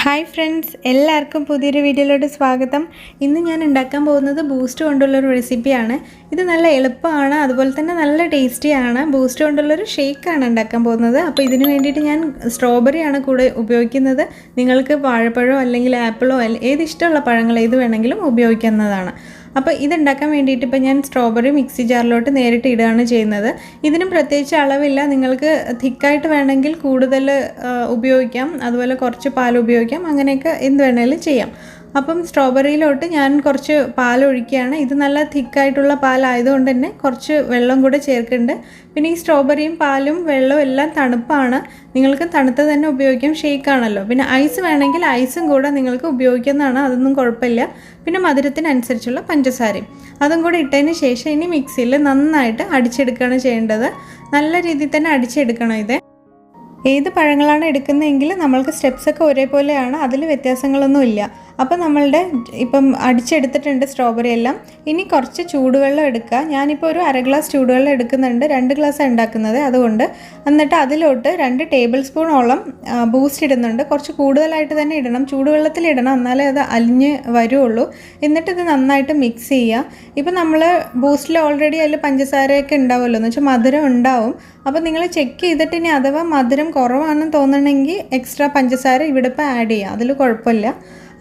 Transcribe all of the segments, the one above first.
Hi friends, എല്ലാവർക്കും പുതിയൊരു വീഡിയോയിലോട്ട് സ്വാഗതം. ഇന്ന് ഞാൻ ഉണ്ടാക്കാൻ പോകുന്നത് ബൂസ്റ്റ് കൊണ്ടുള്ളൊരു റെസിപ്പിയാണ്. ഇത് നല്ല എളുപ്പമാണ്, അതുപോലെ തന്നെ നല്ല ടേസ്റ്റിയാണ്. ബൂസ്റ്റ് കൊണ്ടുള്ളൊരു ഷേക്കാണ് ഉണ്ടാക്കാൻ പോകുന്നത്. അപ്പോൾ ഇതിന് വേണ്ടിയിട്ട് ഞാൻ സ്ട്രോബെറിയാണ് കൂടെ ഉപയോഗിക്കുന്നത്. നിങ്ങൾക്ക് വാഴപ്പഴമോ അല്ലെങ്കിൽ ആപ്പിളോ ഏത് ഇഷ്ടമുള്ള പഴങ്ങൾ ഏത് വേണമെങ്കിലും ഉപയോഗിക്കാവുന്നതാണ്. അപ്പോൾ ഇതുണ്ടാക്കാൻ വേണ്ടിയിട്ട് ഇപ്പോൾ ഞാൻ സ്ട്രോബെറി മിക്സി ജാറിലോട്ട് നേരിട്ട് ഇടുകയാണ് ചെയ്യുന്നത്. ഇതിനും പ്രത്യേകിച്ച് അളവില്ല. നിങ്ങൾക്ക് തിക്കായിട്ട് വേണമെങ്കിൽ കൂടുതൽ ഉപയോഗിക്കാം, അതുപോലെ കുറച്ച് പാൽ ഉപയോഗിക്കാം, അങ്ങനെയൊക്കെ എന്ത് വേണമെങ്കിലും ചെയ്യാം. അപ്പം സ്ട്രോബെറിയിലോട്ട് ഞാൻ കുറച്ച് പാലൊഴിക്കുകയാണ്. ഇത് നല്ല തിക്കായിട്ടുള്ള പാലായതുകൊണ്ട് തന്നെ കുറച്ച് വെള്ളം കൂടെ ചേർക്കുന്നുണ്ട്. പിന്നെ ഈ സ്ട്രോബെറിയും പാലും വെള്ളവും എല്ലാം തണുപ്പാണ്, നിങ്ങൾക്ക് തണുത്ത തന്നെ ഉപയോഗിക്കാം, ഷേക്കാണല്ലോ. പിന്നെ ഐസ് വേണമെങ്കിൽ ഐസും കൂടെ നിങ്ങൾക്ക് ഉപയോഗിക്കുന്നതാണ്, അതൊന്നും കുഴപ്പമില്ല. പിന്നെ മധുരത്തിനനുസരിച്ചുള്ള പഞ്ചസാരയും അതും കൂടെ ഇട്ടതിന് ശേഷം ഇനി മിക്സിയിൽ നന്നായിട്ട് അടിച്ചെടുക്കുകയാണ് ചെയ്യേണ്ടത്. നല്ല രീതിയിൽ തന്നെ അടിച്ചെടുക്കണം. ഇത് ഏത് പഴങ്ങളാണ് എടുക്കുന്നതെങ്കിൽ നമ്മൾക്ക് സ്റ്റെപ്സൊക്കെ ഒരേപോലെയാണ്, അതിൽ വ്യത്യാസങ്ങളൊന്നുമില്ല. അപ്പോൾ നമ്മളുടെ ഇപ്പം അടിച്ചെടുത്തിട്ടുണ്ട് സ്ട്രോബെറി എല്ലാം. ഇനി കുറച്ച് ചൂടുവെള്ളം എടുക്കുക. ഞാനിപ്പോൾ ഒരു 1/2 ഗ്ലാസ് ചൂടുവെള്ളം എടുക്കുന്നുണ്ട്, 2 ഗ്ലാസ് ഉണ്ടാക്കുന്നത് അതുകൊണ്ട്. എന്നിട്ട് അതിലോട്ട് 2 ടേബിൾ സ്പൂണോളം ബൂസ്റ്റ് ഇടുന്നുണ്ട്. കുറച്ച് കൂടുതലായിട്ട് തന്നെ ഇടണം, ചൂടുവെള്ളത്തിൽ ഇടണം, എന്നാലേ അത് അലിഞ്ഞ് വരുള്ളൂ. എന്നിട്ട് ഇത് നന്നായിട്ട് മിക്സ് ചെയ്യുക. ഇപ്പം നമ്മൾ ബൂസ്റ്റിൽ ഓൾറെഡി അതിൽ പഞ്ചസാരയൊക്കെ ഉണ്ടാവുമല്ലോ, എന്ന് വെച്ചാൽ മധുരം ഉണ്ടാവും. അപ്പോൾ നിങ്ങൾ ചെക്ക് ചെയ്തിട്ട് ഇനി അഥവാ മധുരം കുറവാണെന്ന് തോന്നണമെങ്കിൽ എക്സ്ട്രാ പഞ്ചസാര ഇവിടെ ഇപ്പോൾ ആഡ് ചെയ്യുക, അതിൽ കുഴപ്പമില്ല.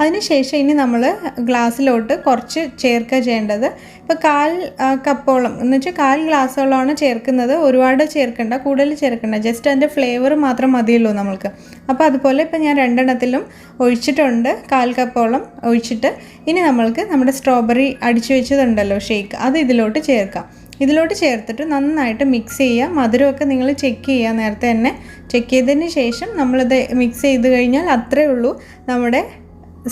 അതിനുശേഷം ഇനി നമ്മൾ ഗ്ലാസ്സിലോട്ട് കുറച്ച് ചേർക്കുക ചെയ്യേണ്ടത്. ഇപ്പോൾ 1/4 കപ്പോളം എന്ന് വെച്ചാൽ 1/4 ഗ്ലാസ്സോളമാണ് ചേർക്കുന്നത്. ഒരുപാട് ചേർക്കണ്ട, കൂടുതൽ ചേർക്കണ്ട, ജസ്റ്റ് അതിൻ്റെ ഫ്ലേവർ മാത്രം മതിയല്ലോ നമ്മൾക്ക്. അപ്പോൾ അതുപോലെ ഇപ്പോൾ ഞാൻ 2 എണ്ണത്തിലും ഒഴിച്ചിട്ടുണ്ട്, 1/4 കപ്പോളം ഒഴിച്ചിട്ട് ഇനി നമ്മൾക്ക് നമ്മുടെ സ്ട്രോബെറി അടിച്ചു വെച്ചതുണ്ടല്ലോ ഷേക്ക്, അത് ഇതിലോട്ട് ചേർക്കാം. ഇതിലോട്ട് ചേർത്തിട്ട് നന്നായിട്ട് മിക്സ് ചെയ്യുക. മധുരമൊക്കെ നിങ്ങൾ ചെക്ക് ചെയ്യുക, നേരത്തെ തന്നെ ചെക്ക് ചെയ്തതിന് ശേഷം നമ്മളിത് മിക്സ് ചെയ്ത് കഴിഞ്ഞാൽ അത്രയേ ഉള്ളൂ. നമ്മുടെ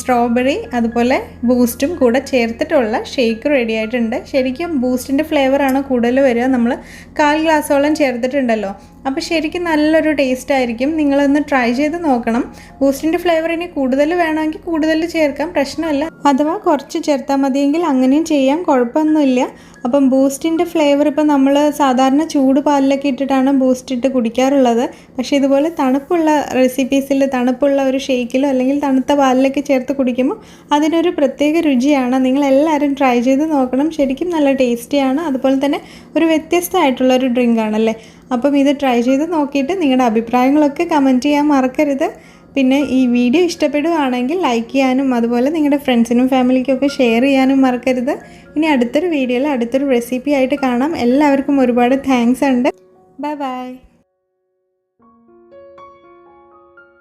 സ്ട്രോബെറി അതുപോലെ ബൂസ്റ്റും കൂടെ ചേർത്തിട്ടുള്ള ഷേക്ക് റെഡി ആയിട്ടുണ്ട്. ശരിക്കും ബൂസ്റ്റിൻ്റെ ഫ്ലേവറാണ് കൂടുതൽ വരിക, നമ്മൾ 1/4 ഗ്ലാസ്സോളം ചേർത്തിട്ടുണ്ടല്ലോ. അപ്പോൾ ശരിക്കും നല്ലൊരു ടേസ്റ്റ് ആയിരിക്കും. നിങ്ങളൊന്ന് ട്രൈ ചെയ്ത് നോക്കണം. ബൂസ്റ്റിൻ്റെ ഫ്ലേവർ ഇനി കൂടുതൽ വേണമെങ്കിൽ കൂടുതൽ ചേർക്കാം, പ്രശ്നമല്ല. അഥവാ കുറച്ച് ചേർത്താൽ മതിയെങ്കിൽ അങ്ങനെയും ചെയ്യാം, കുഴപ്പമൊന്നുമില്ല. അപ്പം ബൂസ്റ്റിൻ്റെ ഫ്ലേവർ ഇപ്പോൾ നമ്മൾ സാധാരണ ചൂട് പാലിലൊക്കെ ഇട്ടിട്ടാണ് ബൂസ്റ്റ് ഇട്ട് കുടിക്കാറുള്ളത്. പക്ഷേ ഇതുപോലെ തണുപ്പുള്ള റെസിപ്പീസിൽ, തണുപ്പുള്ള ഒരു ഷേക്കിലോ അല്ലെങ്കിൽ തണുത്ത പാലിലൊക്കെ ചേർത്ത് കുടിക്കുമ്പോൾ അതിനൊരു പ്രത്യേക രുചിയാണ്. നിങ്ങളെല്ലാവരും ട്രൈ ചെയ്ത് നോക്കണം. ശരിക്കും നല്ല ടേസ്റ്റിയാണ്, അതുപോലെ തന്നെ ഒരു വ്യത്യസ്തമായിട്ടുള്ളൊരു ഡ്രിങ്ക് ആണല്ലേ. അപ്പം ഇത് ട്രൈ ചെയ്ത് നോക്കിയിട്ട് നിങ്ങളുടെ അഭിപ്രായങ്ങളൊക്കെ കമൻറ്റ് ചെയ്യാൻ മറക്കരുത്. പിന്നെ ഈ വീഡിയോ ഇഷ്ടപ്പെടുകയാണെങ്കിൽ ലൈക്ക് ചെയ്യാനും അതുപോലെ നിങ്ങളുടെ ഫ്രണ്ട്സിനും ഫാമിലിക്കൊക്കെ ഷെയർ ചെയ്യാനും മറക്കരുത്. ഇനി അടുത്തൊരു വീഡിയോയിൽ അടുത്തൊരു റെസിപ്പി ആയിട്ട് കാണാം. എല്ലാവർക്കും ഒരുപാട് താങ്ക്സ് ഉണ്ട്. Bye bye.